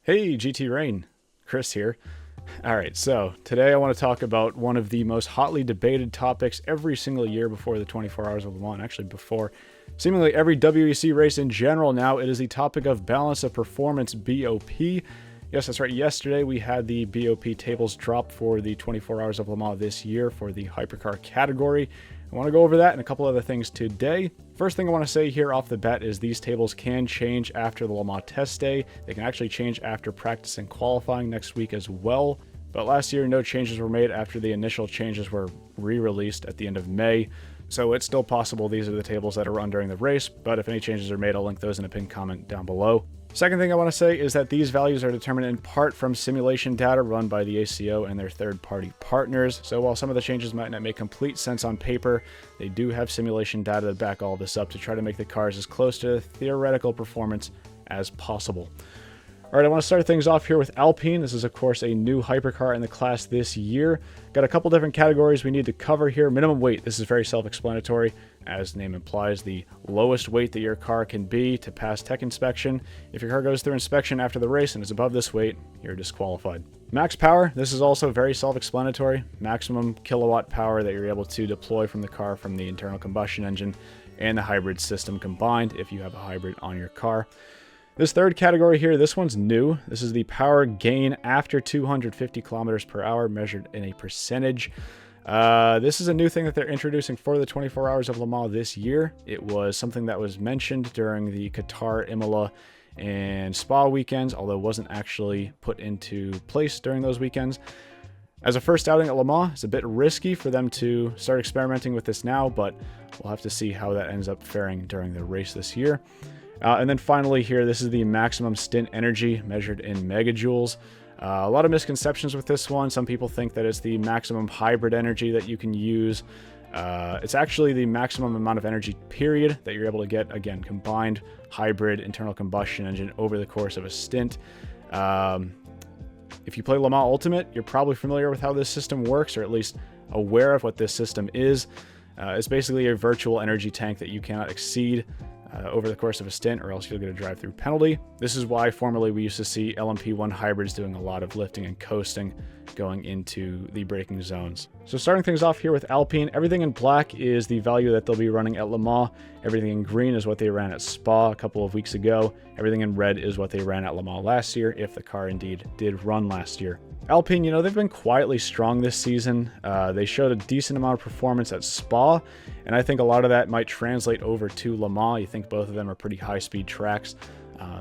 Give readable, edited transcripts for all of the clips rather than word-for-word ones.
Hey, GT Rain, Chris here. All right, so today I want to talk about one of the most hotly debated topics every single year before the 24 Hours of Le Mans, actually before seemingly every WEC race in general now. It is the topic of balance of performance, BOP. Yes, that's right. Yesterday we had the BOP tables drop for the 24 Hours of Le Mans this year for the Hypercar category. I want to go over that and a couple other things today. First thing I want to say here off the bat is these tables can change after the Le Mans test day. They can actually change after practice and qualifying next week as well. But last year, no changes were made after the initial changes were re-released at the end of May. So it's still possible these are the tables that are run during the race, but if any changes are made, I'll link those in a pinned comment down below. Second thing I want to say is that these values are determined in part from simulation data run by the ACO and their third-party partners. So while some of the changes might not make complete sense on paper, they do have simulation data to back all this up to try to make the cars as close to theoretical performance as possible. All right, I want to start things off here with Alpine. This is, of course, a new hypercar in the class this year. Got a couple different categories we need to cover here. Minimum weight, this is very self-explanatory. As the name implies, the lowest weight that your car can be to pass tech inspection. If your car goes through inspection after the race and is above this weight, you're disqualified. Max power, this is also very self-explanatory. Maximum kilowatt power that you're able to deploy from the car from the internal combustion engine and the hybrid system combined if you have a hybrid on your car. This third category here, this one's new. This is the power gain after 250 kilometers per hour measured in a percentage. This is a new thing that they're introducing for the 24 Hours of Le Mans this year. It was something that was mentioned during the Qatar, Imola, and Spa weekends, although it wasn't actually put into place during those weekends. As a first outing at Le Mans, it's a bit risky for them to start experimenting with this now, but we'll have to see how that ends up faring during the race this year. And then finally here, this is the maximum stint energy measured in megajoules. A lot of misconceptions with this one. Some people think that it's the maximum hybrid energy that you can use. It's actually the maximum amount of energy period that you're able to get, again, combined hybrid internal combustion engine over the course of a stint. If you play Le Mans Ultimate, you're probably familiar with how this system works, or at least aware of what this system is. It's basically a virtual energy tank that you cannot exceed over the course of a stint, or else you'll get a drive-through penalty. This is why formerly we used to see LMP1 hybrids doing a lot of lifting and coasting going into the braking zones. So starting things off here with Alpine, everything in black is the value that they'll be running at Le Mans. Everything in green is what they ran at Spa a couple of weeks ago. Everything in red is what they ran at Le Mans last year, if the car indeed did run last year. Alpine, you know, they've been quietly strong this season. They showed a decent amount of performance at Spa, and I think a lot of that might translate over to Le Mans. You think both of them are pretty high-speed tracks,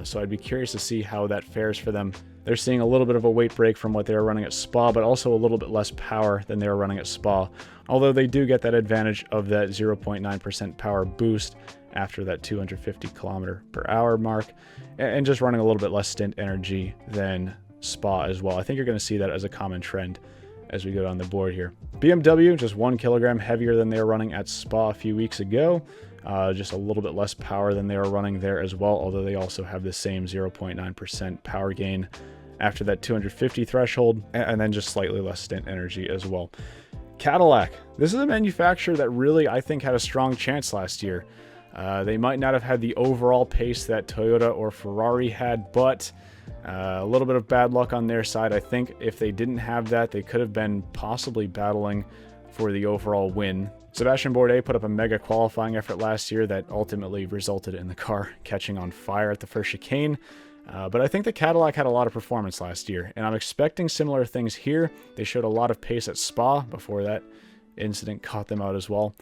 so I'd be curious to see how that fares for them. They're seeing a little bit of a weight break from what they were running at Spa, but also a little bit less power than they were running at Spa, although they do get that advantage of that 0.9% power boost after that 250 kilometer per hour mark, and just running a little bit less stint energy than Spa as well. I think you're going to see that as a common trend as we go down the board here. BMW, just 1 kilogram heavier than they were running at Spa a few weeks ago. Just a little bit less power than they were running there as well, although they also have the same 0.9% power gain after that 250 threshold, and then just slightly less stint energy as well. Cadillac, this is a manufacturer that really, I think, had a strong chance last year. They might not have had the overall pace that Toyota or Ferrari had, but a little bit of bad luck on their side. I think if they didn't have that, they could have been possibly battling for the overall win. Sebastian Bourdais put up a mega qualifying effort last year that ultimately resulted in the car catching on fire at the first chicane. But I think the Cadillac had a lot of performance last year, and I'm expecting similar things here. They showed a lot of pace at Spa before that incident caught them out as well.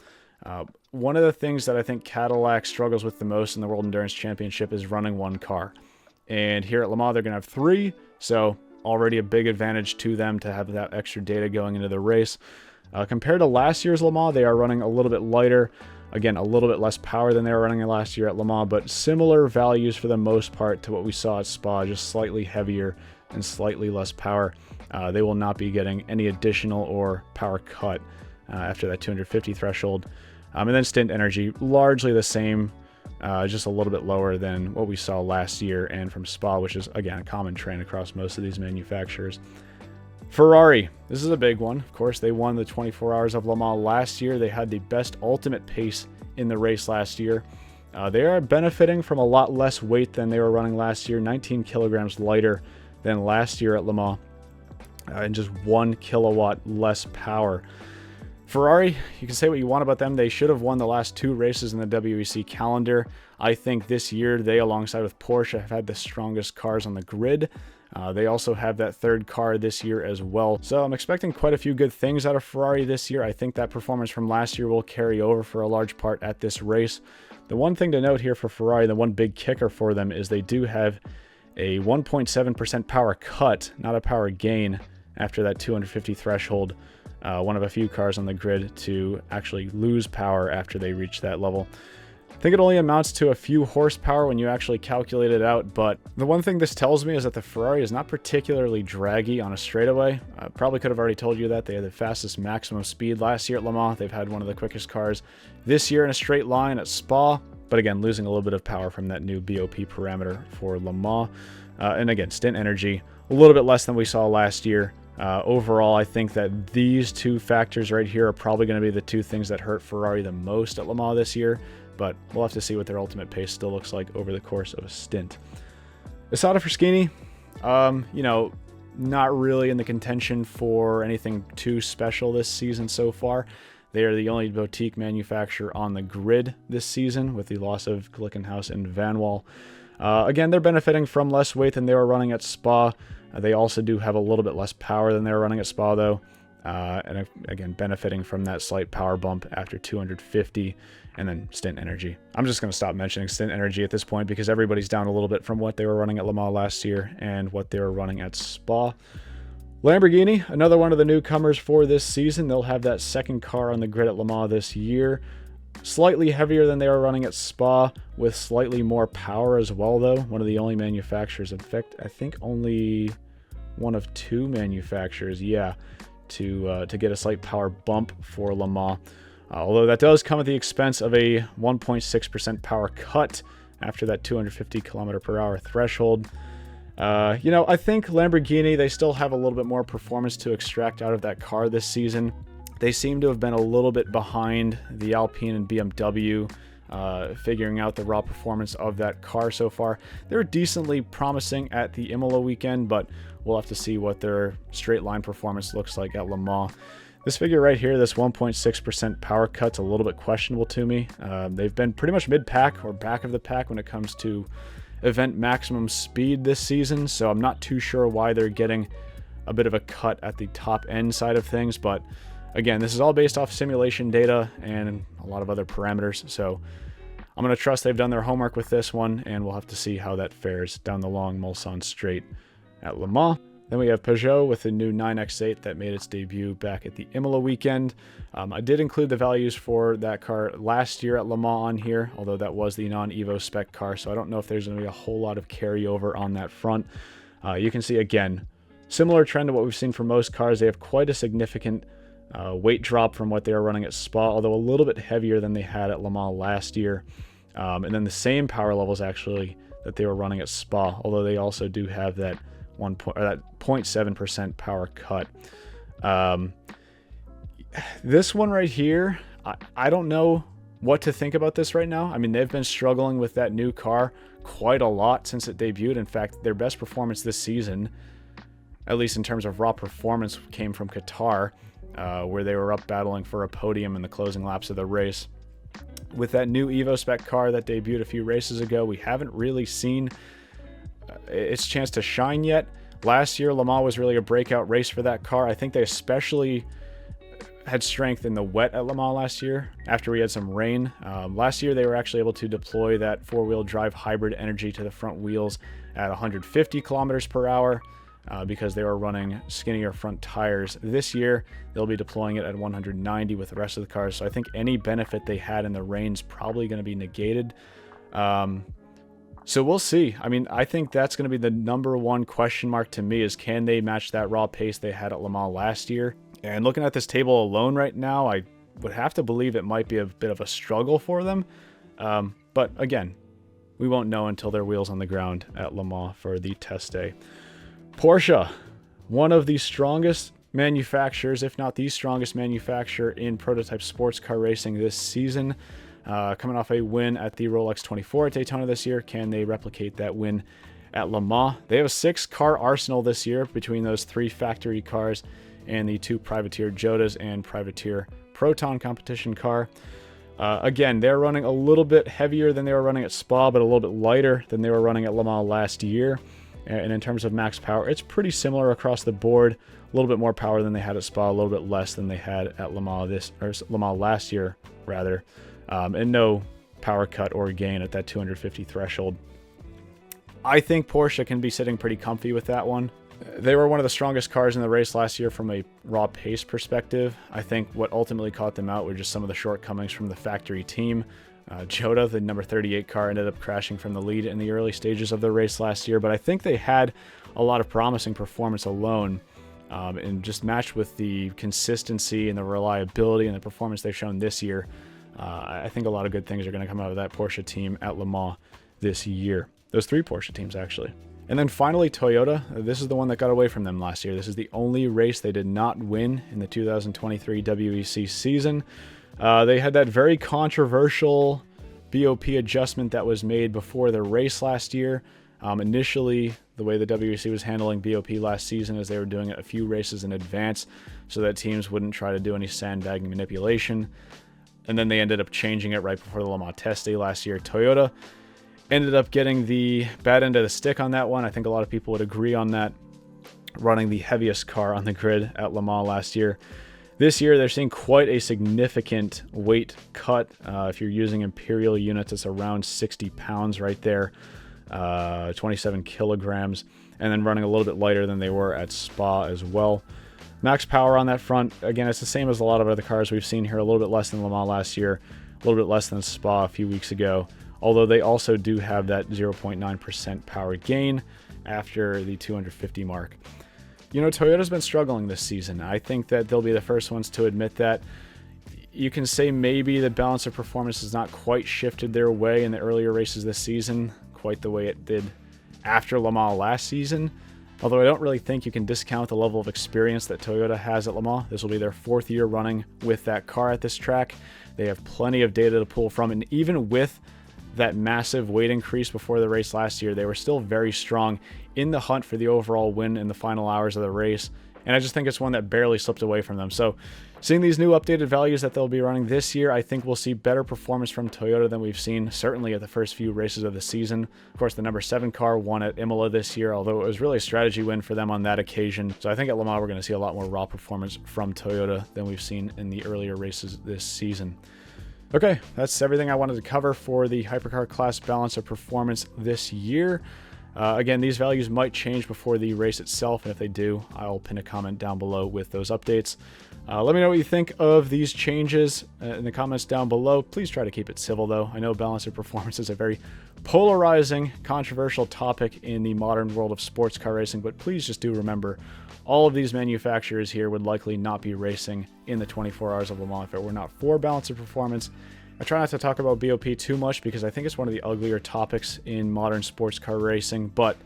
One of the things that I think Cadillac struggles with the most in the World Endurance Championship is running one car. And here at Le Mans, they're going to have 3, so already a big advantage to them to have that extra data going into the race. Compared to last year's Le Mans, they are running a little bit lighter. Again, a little bit less power than they were running last year at Le Mans, but similar values for the most part to what we saw at Spa, just slightly heavier and slightly less power. They will not be getting any additional or power cut after that 250 threshold. And then stint energy, largely the same, just a little bit lower than what we saw last year and from Spa, which is, again, a common trend across most of these manufacturers. Ferrari, this is a big one. Of course, they won the 24 Hours of Le Mans last year. They had the best ultimate pace in the race last year. They are benefiting from a lot less weight than they were running last year, 19 kilograms lighter than last year at Le Mans, and just 1 kilowatt less power. Ferrari, you can say what you want about them. They should have won the last 2 races in the WEC calendar. I think this year they, alongside with Porsche, have had the strongest cars on the grid. They also have that 3rd car this year as well. So I'm expecting quite a few good things out of Ferrari this year. I think that performance from last year will carry over for a large part at this race. The one thing to note here for Ferrari, the one big kicker for them, is they do have a 1.7% power cut, not a power gain, after that 250 threshold. One of a few cars on the grid to actually lose power after they reach that level. I think it only amounts to a few horsepower when you actually calculate it out, but the one thing this tells me is that the Ferrari is not particularly draggy on a straightaway. Probably could have already told you that. They had the fastest maximum speed last year at Le Mans. They've had one of the quickest cars this year in a straight line at Spa, but again, losing a little bit of power from that new BOP parameter for Le Mans. And again, stint energy, a little bit less than we saw last year. Overall, I think that these 2 factors right here are probably going to be the 2 things that hurt Ferrari the most at Le Mans this year, but we'll have to see what their ultimate pace still looks like over the course of a stint. Asada Fraschini, not really in the contention for anything too special this season so far. They are the only boutique manufacturer on the grid this season, with the loss of Glickenhaus and Vanwall. Again, they're benefiting from less weight than they were running at Spa. They also do have a little bit less power than they were running at Spa, though. And again, benefiting from that slight power bump after 250, and then stint energy. I'm just going to stop mentioning stint energy at this point because everybody's down a little bit from what they were running at Le Mans last year and what they were running at Spa. Lamborghini, another one of the newcomers for this season. They'll have that 2nd car on the grid at Le Mans this year. Slightly heavier than they were running at Spa, with slightly more power as well, though. One of the only manufacturers, in fact, I think only one of 2 manufacturers, to get a slight power bump for Le Mans. Although that does come at the expense of a 1.6% power cut after that 250 km per hour threshold. I think Lamborghini, they still have a little bit more performance to extract out of that car this season. They seem to have been a little bit behind the Alpine and BMW, figuring out the raw performance of that car so far. They were decently promising at the Imola weekend, but we'll have to see what their straight line performance looks like at Le Mans. This figure right here, this 1.6% power cut's a little bit questionable to me. They've been pretty much mid-pack or back of the pack when it comes to event maximum speed this season, so I'm not too sure why they're getting a bit of a cut at the top end side of things, but again, this is all based off simulation data and a lot of other parameters, so I'm going to trust they've done their homework with this one, and we'll have to see how that fares down the long Mulsanne straight at Le Mans. Then we have Peugeot with the new 9X8 that made its debut back at the Imola weekend. I did include the values for that car last year at Le Mans on here, although that was the non-Evo spec car, so I don't know if there's going to be a whole lot of carryover on that front. You can see, again, similar trend to what we've seen for most cars. They have quite a significant weight drop from what they were running at Spa, although a little bit heavier than they had at Le Mans last year. And then the same power levels, actually, that they were running at Spa, although they also do have that 0.7% power cut. This one right here, I don't know what to think about this right now. I mean, they've been struggling with that new car quite a lot since it debuted. In fact, their best performance this season, at least in terms of raw performance, came from Qatar, where they were up battling for a podium in the closing laps of the race. With that new Evo spec car that debuted a few races ago, we haven't really seen its chance to shine yet. Last year, Le Mans was really a breakout race for that car. I think they especially had strength in the wet at Le Mans last year after we had some rain. Last year, they were actually able to deploy that four-wheel drive hybrid energy to the front wheels at 150 kilometers per hour because they were running skinnier front tires. This year, they'll be deploying it at 190 with the rest of the cars. So I think any benefit they had in the rain's probably going to be negated. So we'll see. I mean, I think that's going to be the number one question mark to me is can they match that raw pace they had at Le Mans last year? And looking at this table alone right now, I would have to believe it might be a bit of a struggle for them. But again, we won't know until their wheels on the ground at Le Mans for the test day. Porsche, one of the strongest manufacturers, if not the strongest manufacturer in prototype sports car racing this season. Coming off a win at the Rolex 24 at Daytona this year. Can they replicate that win at Le Mans. They have a 6-car arsenal this year between those 3 factory cars and the 2 privateer Jodas and privateer Proton competition car. Again, they're running a little bit heavier than they were running at Spa, but a little bit lighter than they were running at Le Mans last year. And in terms of max power, it's pretty similar across the board. A little bit more power than they had at Spa, a little bit less than they had at Le Mans last year, rather. And no power cut or gain at that 250 threshold. I think Porsche can be sitting pretty comfy with that one. They were one of the strongest cars in the race last year from a raw pace perspective. I think what ultimately caught them out were just some of the shortcomings from the factory team. Jota, the number 38 car, ended up crashing from the lead in the early stages of the race last year, but I think they had a lot of promising performance alone, and just matched with the consistency and the reliability and the performance they've shown this year. I think a lot of good things are going to come out of that Porsche team at Le Mans this year. Those 3 Porsche teams, actually. And then finally, Toyota. This is the one that got away from them last year. This is the only race they did not win in the 2023 WEC season. They had that very controversial BOP adjustment that was made before the race last year. Initially, the way the WEC was handling BOP last season is they were doing it a few races in advance so that teams wouldn't try to do any sandbagging manipulation. And then they ended up changing it right before the Le Mans test day last year. Toyota ended up getting the bad end of the stick on that one. I think a lot of people would agree on that, running the heaviest car on the grid at Le Mans last year. This year, they're seeing quite a significant weight cut. If you're using imperial units, it's around 60 pounds right there, 27 kilograms, and then running a little bit lighter than they were at Spa as well. Max power on that front, again, it's the same as a lot of other cars we've seen here, a little bit less than Le Mans last year, a little bit less than Spa a few weeks ago, although they also do have that 0.9% power gain after the 250 mark. You know, Toyota's been struggling this season. I think that they'll be the first ones to admit that. You can say maybe the balance of performance has not quite shifted their way in the earlier races this season, quite the way it did after Le Mans last season. Although I don't really think you can discount the level of experience that Toyota has at Le Mans. This will be their 4th year running with that car at this track. They have plenty of data to pull from, and even with that massive weight increase before the race last year, they were still very strong in the hunt for the overall win in the final hours of the race. And I just think it's one that barely slipped away from them. So seeing these new updated values that they'll be running this year, I think we'll see better performance from Toyota than we've seen, certainly at the first few races of the season. Of course, the number 7 car won at Imola this year, although it was really a strategy win for them on that occasion. So I think at Le Mans, we're going to see a lot more raw performance from Toyota than we've seen in the earlier races this season. Okay, that's everything I wanted to cover for the Hypercar class balance of performance this year. Again, these values might change before the race itself, and if they do, I'll pin a comment down below with those updates. Let me know what you think of these changes in the comments down below. Please try to keep it civil, though. I know balance of performance is a very polarizing, controversial topic in the modern world of sports car racing, but please just do remember, all of these manufacturers here would likely not be racing in the 24 hours of Le Mans if it were not for balance of performance. I try not to talk about BOP too much because I think it's one of the uglier topics in modern sports car racing, but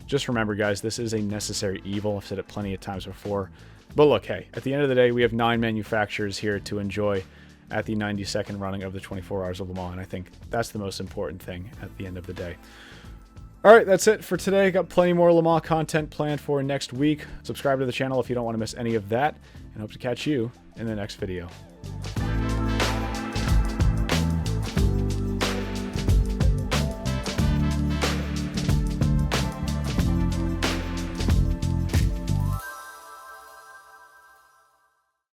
just remember, guys, this is a necessary evil. I've said it plenty of times before. But look, hey, at the end of the day, we have 9 manufacturers here to enjoy at the 92nd running of the 24 hours of Le Mans, and I think that's the most important thing at the end of the day. All right, that's it for today. Got plenty more Le Mans content planned for next week. Subscribe to the channel if you don't want to miss any of that, and hope to catch you in the next video.